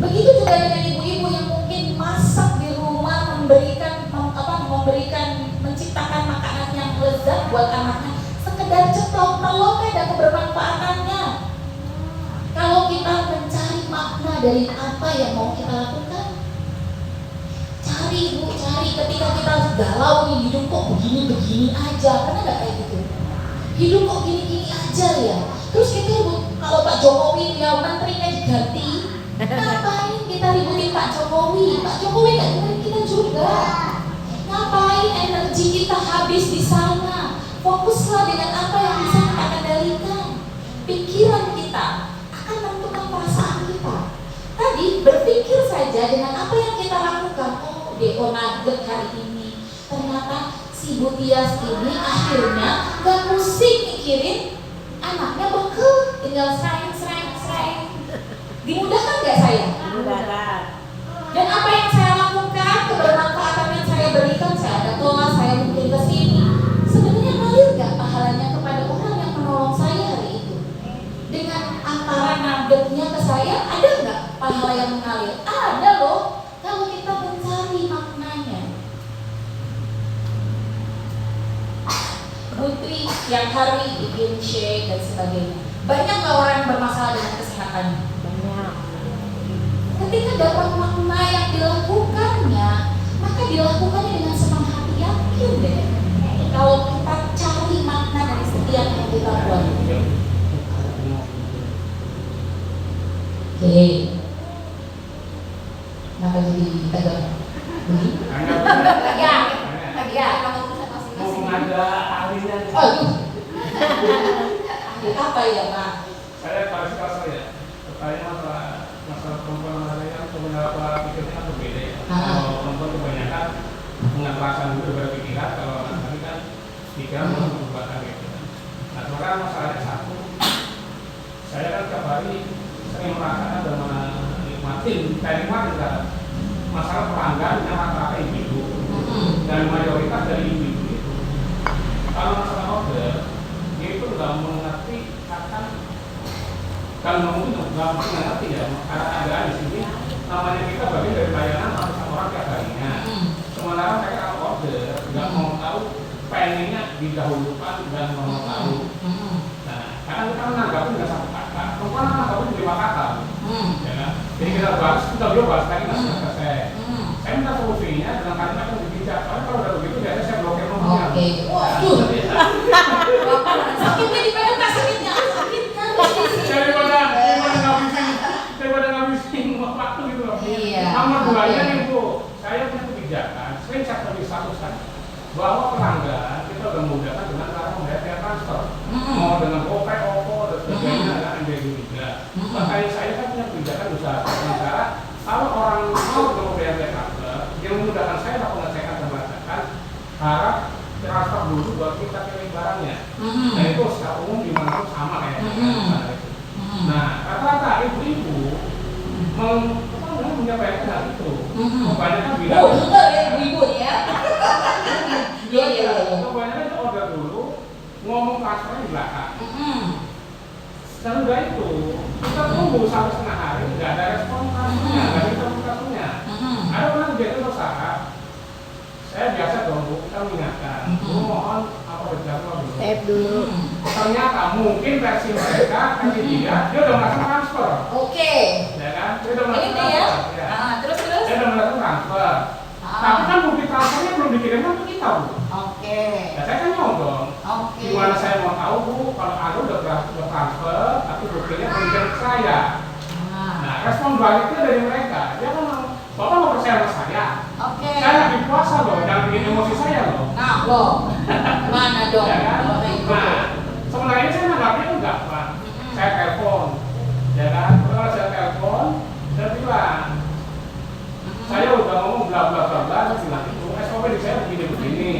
Begitu juga dengan ibu-ibu yang mungkin masak di rumah, menciptakan makanan yang lezat buat anaknya. Sekedar ceplok telur ada kebermanfaatannya. Kalau kita mencari makna dari apa yang mau kita lakukan, cari bu, cari. Ketika kita galau nih, hidup kok begini-begini aja, karena nggak kayak gitu. Hidup kok gini-gini aja ya. Terus kita kalau Pak Jokowi ya menterinya diganti, ngapain kita ributin Pak Jokowi? Pak Jokowi nggak dengerin kita juga. Ngapain energi kita habis di sana? Fokuslah dengan apa yang bisa kita kendalikan. Pikiran kita akan menentukan perasaan kita. Tadi berpikir saja dengan apa yang kita lakukan. Oh, Deko nugget hari ini. Ternyata si Bu Tias ini akhirnya gak pusing mikirin anaknya bekel, tinggal serang. Dimudahkan gak saya? Dimudahkan. Dan apa yang saya lakukan, kebermanfaatan yang saya berikan, saya ada kelas, saya mungkin ke sini. Sebenarnya ngalir gak pahalanya kepada orang yang menolong saya hari itu? Dengan antara nuggetnya ke saya, ada gak pahala yang mengalir? Ada loh, kalau kita mencari maknanya. Putri yang hari bikin shake dan sebagainya. Banyak gak orang yang bermasalah dengan kesehatannya? Banyak. Ketika dapat makna yang dilakukannya, maka dilakukannya dengan senang hati. Yakin deh, kalau kita cari makna dari setiap yang kita buat. Oke, kenapa jadi tegang? Ya, kamu bisa masing-masing. Ada ahlinya. Oh, ahli apa ya Pak? Saya kalau ya, pertanyaan masalah perempuan yang sebenarnya pikirnya kan berbeda ya. Kalau perempuan kebanyakan dengan perasaan itu berpikiran, kalau laki-laki kan pikiran mengubahkan gitu. Nah sekarang masalahnya satu, saya kan tiap hari sering merasakan dan menikmatin, kan masalah pelanggan yang rata-rata ibu dan mayoritas dari ibu itu. Kalau masalah order, dia itu nggak mengerti akan kalau mungkin nggak ngerti ya, karena ada di sini namanya kita bagian dari layanan ratusan orang tiap harinya. Sementara mereka kalau order nggak mau tahu, pengennya didahulukan dan mau tahu. Nah, karena kita menanggapin nggak satu kata, perempuan menanggapin 5 kata, ya Jadi kita bahas lagi masalah saya. Hmm. Saya minta solusinya dengan kalimat yang bijak. Soalnya kalau udah begitu biasanya saya blokir nomornya. Oke. Waduh. Sakitnya di mana nggak sakitnya? Sakitnya. Daripada ngabisin waktu gitu loh. Iya. Nomor duanya Oke. nih Bu, saya punya kebijakan, screenshot dari statuskan bahwa pelanggan kita udah memudahkan dengan cara membayar via transfer. Mau dengan GoPay, OVO, dan sebagainya, ada MBG juga. Makanya saya kan punya kebijakan usaha dengan cara kalau orang mau membayar via transfer, yang memudahkan saya untuk mengecekkan dan merasakan harap transfer dulu buat kita pilih barangnya. Nah itu secara umum di mana pun sama kayaknya. Nah rata-rata ibu-ibu menyampaikan hal itu. Kebanyakan bilang. Oh betul ya ibu-ibu ya. Iya. Kebanyakan itu order dulu, ngomong transfernya di belakang. Dan udah itu, kita tunggu sampai setengah hari, nggak ada respon transfernya, nggak ada transfernya. Ada orang jadi usaha, saya biasa dong Bu, kita mengingatkan, Bu mohon apa berjadwal dulu. Save dulu. Ternyata mungkin versi mereka, versi dia udah melakukan transfer. Oke. Ya kan? Dia udah melakukan Ini ya. transfer. Ya. Terus. Dia udah melakukan transfer. Tapi kan bukti transfernya belum dikirimkan ke kita Bu. Oke. Ya saya kan mau dong. Oke. Gimana saya mau tahu Bu, kalau Anda udah transfer, tapi buktinya belum dikirim ke saya. Nah, respon baliknya dari mereka, dia kan Bapak mau percaya sama saya. Oke. Saya lagi puasa loh, jangan bikin emosi saya loh. Nah, loh. Mana dong? Ya kan? Kalau kayak gitu. Nah, sebenarnya saya nanggapnya itu gampang. Saya telepon, ya kan? Kalau saya telepon, saya bilang, saya udah ngomong bla bla bla bla, saya bilang itu SOP di saya begini,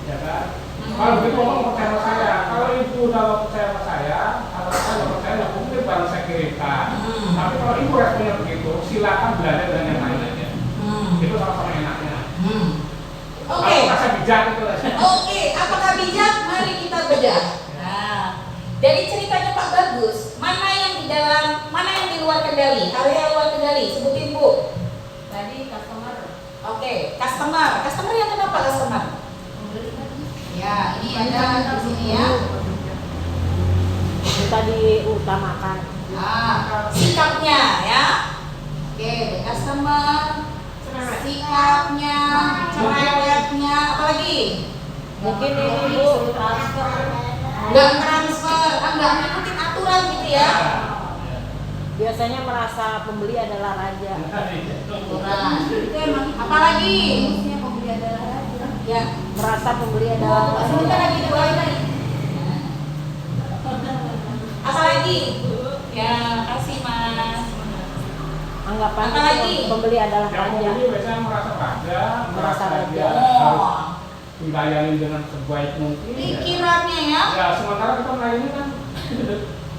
ya kan? Kalau begitu ngomong percaya sama saya. Kalau ibu udah mau percaya sama saya, atau saya nggak percaya, nggak mungkin baru saya kirimkan. Tapi kalau ibu responnya begitu, silakan belajar dengan yang lain aja. Itu sama-sama enaknya. Oke. Rasa bijak itu lah. Oke, apakah bijak? Mari kita bedah. Nah, dari ceritanya Pak Bagus, mana yang di dalam, mana yang di luar kendali? Area luar kendali, sebutin Bu. Tadi customer. Oke, customer. Customer yang kenapa customer? Ya, ini ada di sini ya. Kita diutamakan. Sikapnya ya. Oke, customer. Sikapnya, cerewetnya, apalagi? Mungkin ini Bu Nggak transfer, nggak ngikutin aturan gitu ya. biasanya merasa pembeli adalah raja. Aturan. Itu emang. Apalagi? Pembeli adalah raja. Ya. Merasa pembeli adalah raja. Sebentar lagi dibawain lagi. Apalagi? Ya, kasih Mas. Anggapan Apa lagi? pembeli adalah Yang raja. pembeli biasanya merasa raja, Merasa raja. dia harus Oh. dilayani dengan sebaik mungkin. Pikirannya ya. Ya, sementara kita melayani kan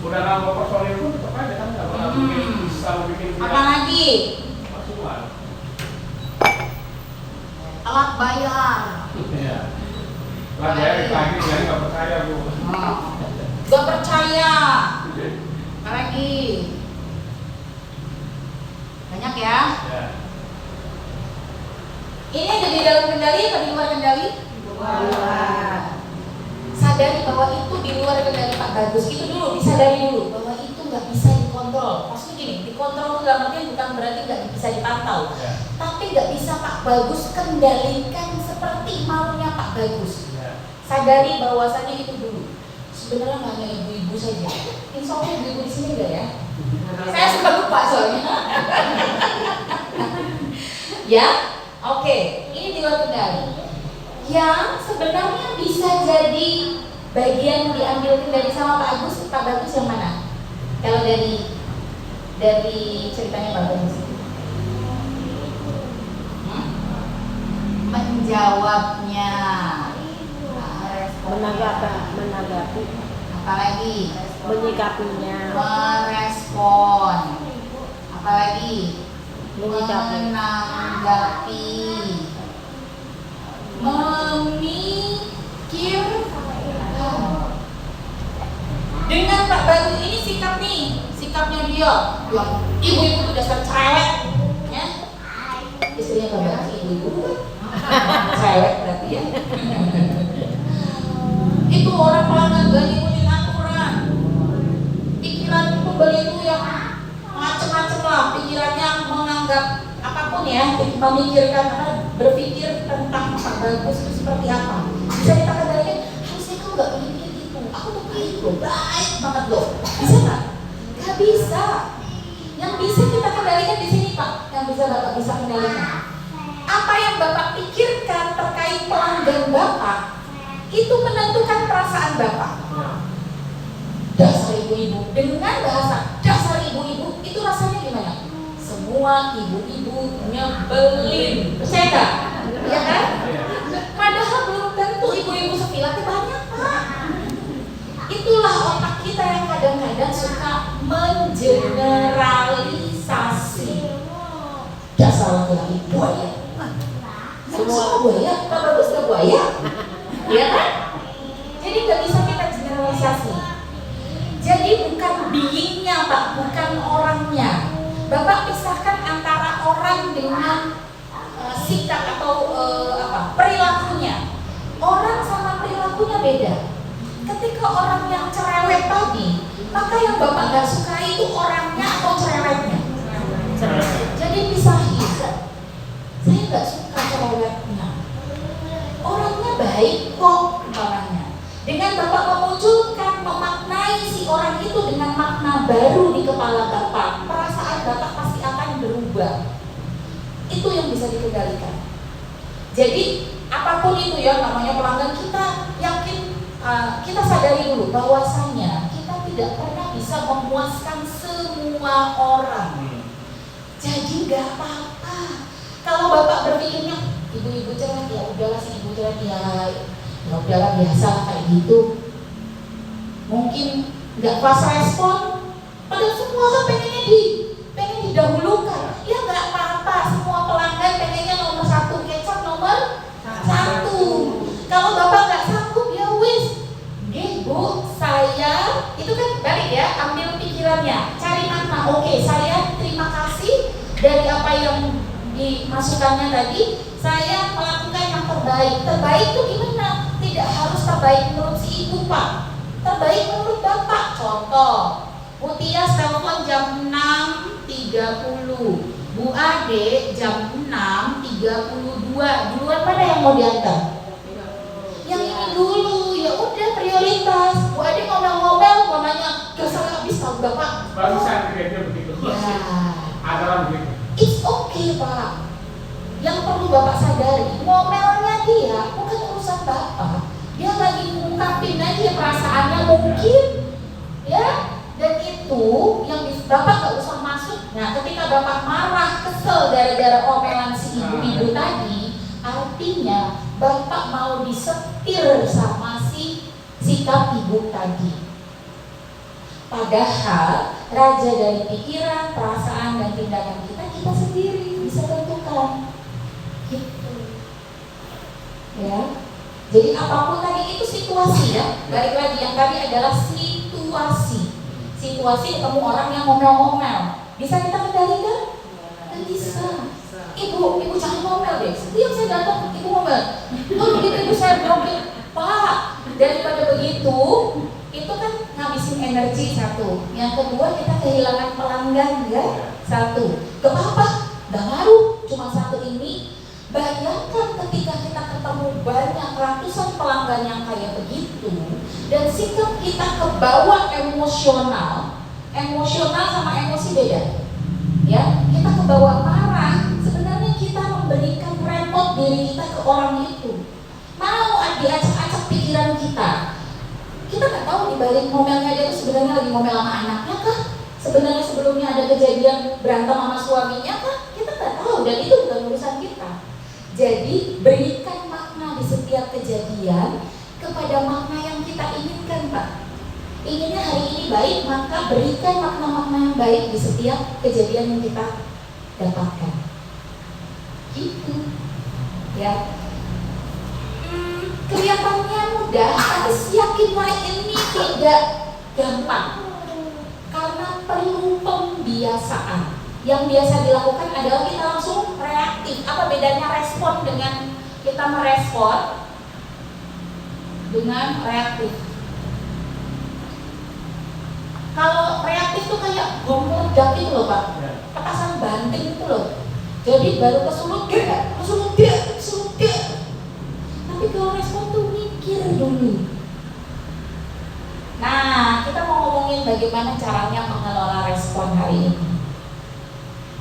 udah nambah personil pun tetap aja kan nggak bakal bisa bikin dia Apalagi? maksimal. Alat bayar. Iya. Lah bayar lagi jadi nggak percaya Bu. Gak percaya. Apalagi? Banyak ya. Ya. Ini ada di dalam kendali atau di luar kendali? Luar. Sadari bahwa itu di luar kendali Pak Bagus. Itu dulu, disadari dulu bahwa itu nggak bisa dikontrol. Maksudnya gini, dikontrol itu dalam artian bukan berarti nggak bisa dipantau, Ya. tapi nggak bisa Pak Bagus kendalikan seperti maunya Pak Bagus. Ya. Sadari bahwasannya itu dulu. Sebenarnya nggak hanya ibu-ibu saja. Insya Allah ibu-ibu di sini enggak ya? Saya suka lupa soalnya. Ya, oke. Ini di luar kendali. Yang sebenarnya bisa jadi bagian diambil kendali sama Pak Agus, Pak Bagus yang mana? Kalau dari ceritanya Pak Bagus. Menjawabnya. Menanggapi, Apalagi? menyikapinya, Merespon. Apalagi? menyikapi, Menanggapi. Memikirkan. Dengan Pak Bagus ini sikap nih, sikapnya dia yang ibu-ibu itu dasar cerewet ya. Istrinya Pak Bagus ibu-ibu cerewet berarti ya. Itu orang pelanggan gak ngikutin aturan. Pikiran pembeli itu yang macem-macem lah. apapun ya, memikirkan berpikir tentang bagus itu seperti apa. Bisa kita kendalikan, harusnya kamu nggak boleh mikir gitu. Aku tuh baik loh, baik banget loh. Bisa nggak? Nggak bisa. Yang bisa kita kendalikan di sini Pak, yang bisa Bapak bisa kendalikan. Apa yang Bapak pikirkan terkait pelanggan Bapak, itu menentukan perasaan Bapak. Dasar ibu-ibu, dengan bahasa dasar ibu-ibu, itu rasanya gimana? Semua ibu-ibu nyebelin, percaya nggak? Ya kan? Padahal belum tentu ibu-ibu sepilatnya banyak Pak. Itulah otak kita yang kadang-kadang suka mengeneralisasi. Dasar laki-laki buaya. Semua buaya, Pak Bagus nggak buaya? Ya kan? Jadi nggak bisa kita generalisasi. Jadi bukan beingnya Pak, bukan orangnya. Bapak pisahkan antara orang dengan sikap atau perilakunya. Orang sama perilakunya beda. Ketika orang yang cerewet tadi, maka yang Bapak gak suka itu orangnya atau cerewetnya. Jadi pisahin. Saya gak suka cerewetnya. Orangnya baik kok umpamanya. Dengan Bapak memunculkan, memaknai si orang itu dengan makna baru di kepala Bapak, perasaan Bapak pasti akan berubah. Itu yang bisa dikendalikan. Jadi apapun itu ya, namanya pelanggan, kita yakin, kita sadari dulu bahwasanya kita tidak pernah bisa memuaskan semua orang. Jadi gak apa-apa. Kalau Bapak berpikirnya ibu-ibu cerewet, ya udahlah si ibu cerewet ya udahlah biasa kayak gitu. Mungkin nggak pas respon, padahal semua kan pengen didahulukan. Ya nggak apa-apa, semua pelanggan pengennya nomor 1, kecap nomor 1. Kalau Bapak nggak sanggup ya wis, Bu, saya itu kan balik ya, ambil pikirannya, cari makna. Oke, saya terima kasih dari apa yang dimasukkannya tadi. Saya melakukan yang terbaik. Terbaik itu gimana? Tidak harus terbaik menurut si ibu Pak, terbaik menurut Bapak. Contoh, Bu Tias telepon jam 6.30, Bu Ade jam 6.32. Duluan mana yang mau diantar? Yang ini dulu. Ya udah, prioritas. Bu Ade ngomel-ngomel, mamanya dasar habis tahu Bapak. Barusan kira-kira begitu. Ya, Adalah begitu. it's okay Pak. Yang perlu Bapak sadari, ngomelnya dia bukan urusan Bapak. Dia lagi ngungkapin aja perasaannya mungkin, ya. Dan itu yang Bapak gak usah masuk. Nah, ketika Bapak marah, kesel gara-gara omelan si ibu-ibu tadi, artinya Bapak mau disetir sama si sikap ibu tadi. Padahal raja dari pikiran, perasaan, dan tindakan kita sendiri bisa tentukan. Gitu. Ya. Jadi apapun tadi itu situasi ya. Balik lagi, yang tadi adalah situasi. Situasi ketemu orang yang ngomel-ngomel. Bisa kita kendalikan? Nggak bisa. Ibu jangan ngomel deh. Setiap saya datang, ibu ngomel. Oh begitu ibu saya blokir. Pak, daripada begitu, itu kan ngabisin energi satu. Yang kedua kita kehilangan pelanggan ya. Satu. Gak apa-apa, gak ngaruh. Cuma satu ini. Bayangkan ketika kita ketemu banyak ratusan pelanggan yang kayak begitu, dan sikap kita kebawa emosional sama emosi beda. Ya, kita kebawa marah. Sebenarnya kita memberikan repot diri kita ke orang itu. Mau diacak-acak pikiran kita. Kita nggak tahu di balik ngomelnya dia itu sebenarnya lagi ngomel sama anaknya kah? Sebenarnya sebelumnya ada kejadian berantem sama suaminya kah? Kita nggak tahu, dan itu bukan urusan kita. Jadi berikan makna di setiap kejadian kepada makna yang kita inginkan Pak. Inginnya hari ini baik, maka berikan makna-makna yang baik di setiap kejadian yang kita dapatkan. Gitu ya. Kelihatannya mudah, tapi yakinlah ini tidak gampang. Karena perlu pembiasaan. Yang biasa dilakukan adalah kita langsung reaktif. Apa bedanya respon dengan kita merespon dengan reaktif? Kalau reaktif tuh kayak bom meledak itu loh Pak, petasan banting itu loh. Jadi baru kesulut dia. Tapi kalau respon tuh mikir dulu. Nah, kita mau ngomongin bagaimana caranya mengelola respon hari ini.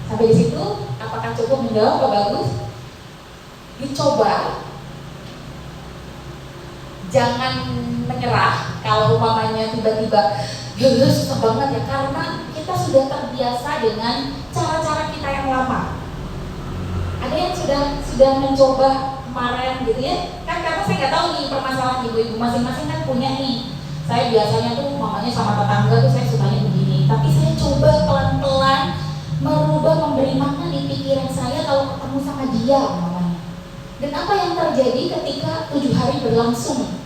Sampai di situ, apakah cukup menjawab? Apa bagus? Dicoba. Jangan menyerah kalau umpamanya tiba-tiba susah banget ya, karena kita sudah terbiasa dengan cara-cara kita yang lama. Ada yang sudah mencoba kemarin gitu ya, kan karena saya nggak tahu nih permasalahan ibu-ibu masing-masing kan punya nih. Saya biasanya tuh mamanya sama tetangga tuh saya sukanya begini, tapi saya coba pelan-pelan merubah, memberi makna di pikiran saya kalau ketemu sama dia mamanya. Dan apa yang terjadi ketika 7 hari berlangsung,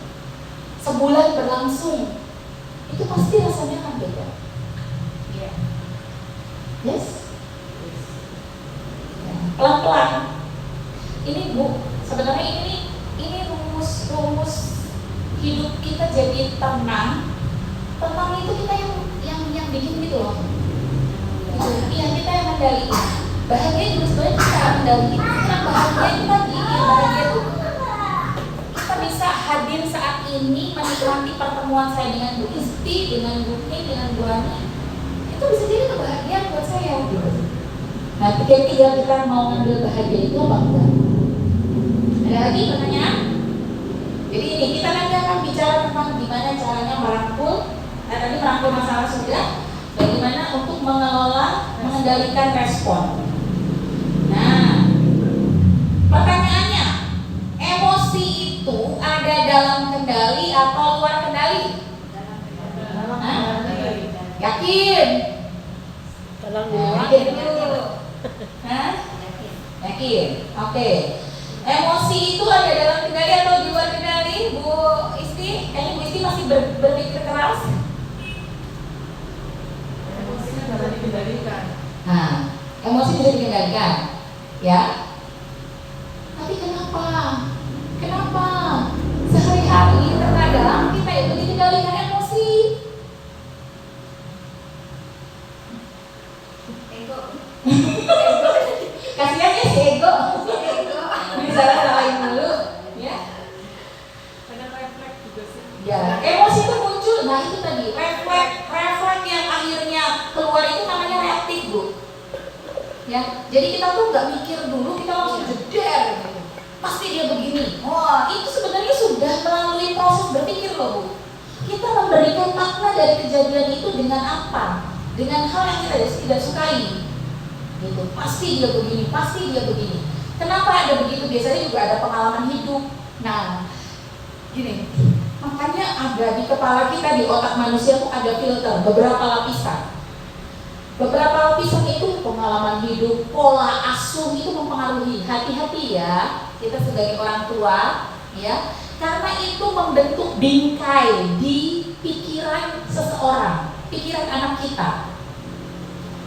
sebulan berlangsung, itu pasti rasanya akan beda. Iya. Yes? Ya, pelan-pelan. Ini Bu, sebenarnya ini rumus hidup kita jadi tenang. Tenang itu kita yang bikin gitu loh. Iya, kita yang mendalikan. Bahagia juga sebenarnya kita yang mendalikan. Karena bahagia itu tadi, bahagia itu kita bisa hadir saat ini menikmati pertemuan saya dengan Bu Isti, dengan Bu Ning, dengan Bu Ani. Itu bisa jadi kebahagiaan buat saya gitu. Nah, tinggal kita mau ngambil bahagia itu apa enggak? Ada lagi pertanyaan? Jadi ini kita nanti akan bicara tentang gimana caranya merangkul. Tadi merangkul masalah sudah. Bagaimana untuk mengendalikan respon. Nah, pertanyaannya, emosi itu ada dalam kendali atau luar kendali? Yakin? Tolong Yakin dulu. Yakin. Oke. Emosi itu ada dalam kendali atau di luar kendali, Bu Isti? Kayaknya Bu Isti masih berpikir keras. Emosinya dapat dikendalikan. Nah, emosi bisa dikendalikan, ya. Tapi kenapa sehari-hari terkadang kita itu dikendalikan emosi? Ego. Kasihan ya si ego. Bisa salahin dulu, ya. Kadang refleks juga sih. Ya, emosi itu muncul. Nah, itu tadi refleks yang akhirnya keluar itu namanya reaktif, Bu. Ya, jadi kita tuh nggak mikir dulu, kita langsung jeder gitu. Pasti dia begini. Wah, itu sebenarnya sudah melalui proses berpikir loh, Bu. Kita memberikan makna dari kejadian itu dengan apa? Dengan hal yang kita tidak sukai. Gitu. Pasti dia begini. Kenapa ada begitu? Biasanya juga ada pengalaman hidup. Nah, gini. Makanya ada di kepala kita, di otak manusia tuh ada filter, beberapa lapisan. Beberapa lapisan itu pengalaman hidup, pola asuh itu mempengaruhi. Hati-hati ya, kita sebagai orang tua, ya, karena itu membentuk bingkai di pikiran seseorang, pikiran anak kita.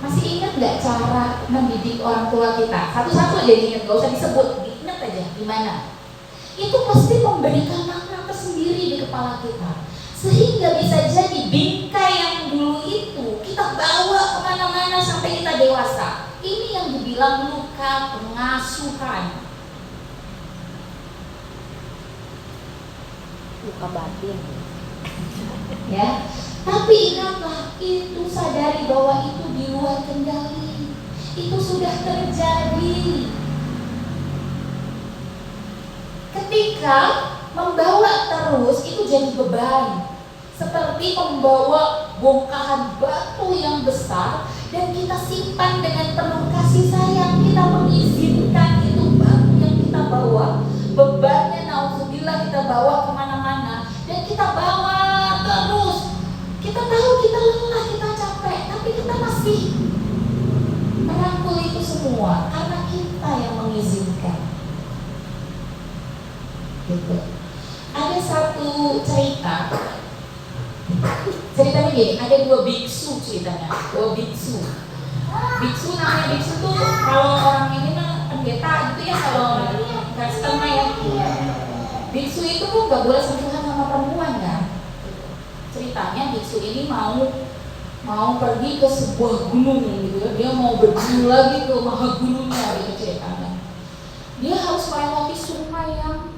Masih ingat nggak cara mendidik orang tua kita? Satu-satu aja ingat, gak usah disebut, ingat aja gimana. Itu pasti memberikan makna tersendiri di kepala kita, sehingga bisa jadi bingkai yang dulu itu kita bawa kemana-mana sampai kita dewasa. Ini yang dibilang luka pengasuhan, luka batin. ya. Tapi ingatlah, itu sadari bahwa itu di luar kendali, itu sudah terjadi. Ketika membawa terus itu jadi beban, seperti membawa bongkahan batu yang besar dan kita simpan dengan penuh kasih sayang. Kita mengizinkan itu batu yang kita bawa, bebannya naudzubillah kita bawa kemana-mana, dan kita bawa terus. Kita tahu kita lelah, kita capek, tapi kita masih merangkul itu semua karena kita yang mengizinkan. Gitu. Ada satu ceritanya gini, ada 2 biksu ceritanya, 2 biksu. Biksu namanya biksu tuh kalau orang ini mah pendeta gitu ya, kalau Kristen mah ya. Biksu itu tuh nggak boleh sentuhan sama perempuan kan. Ceritanya biksu ini mau pergi ke sebuah gunung gitu ya, dia mau berguru lagi ke maha gunungnya gitu dia harus melewati sungai yang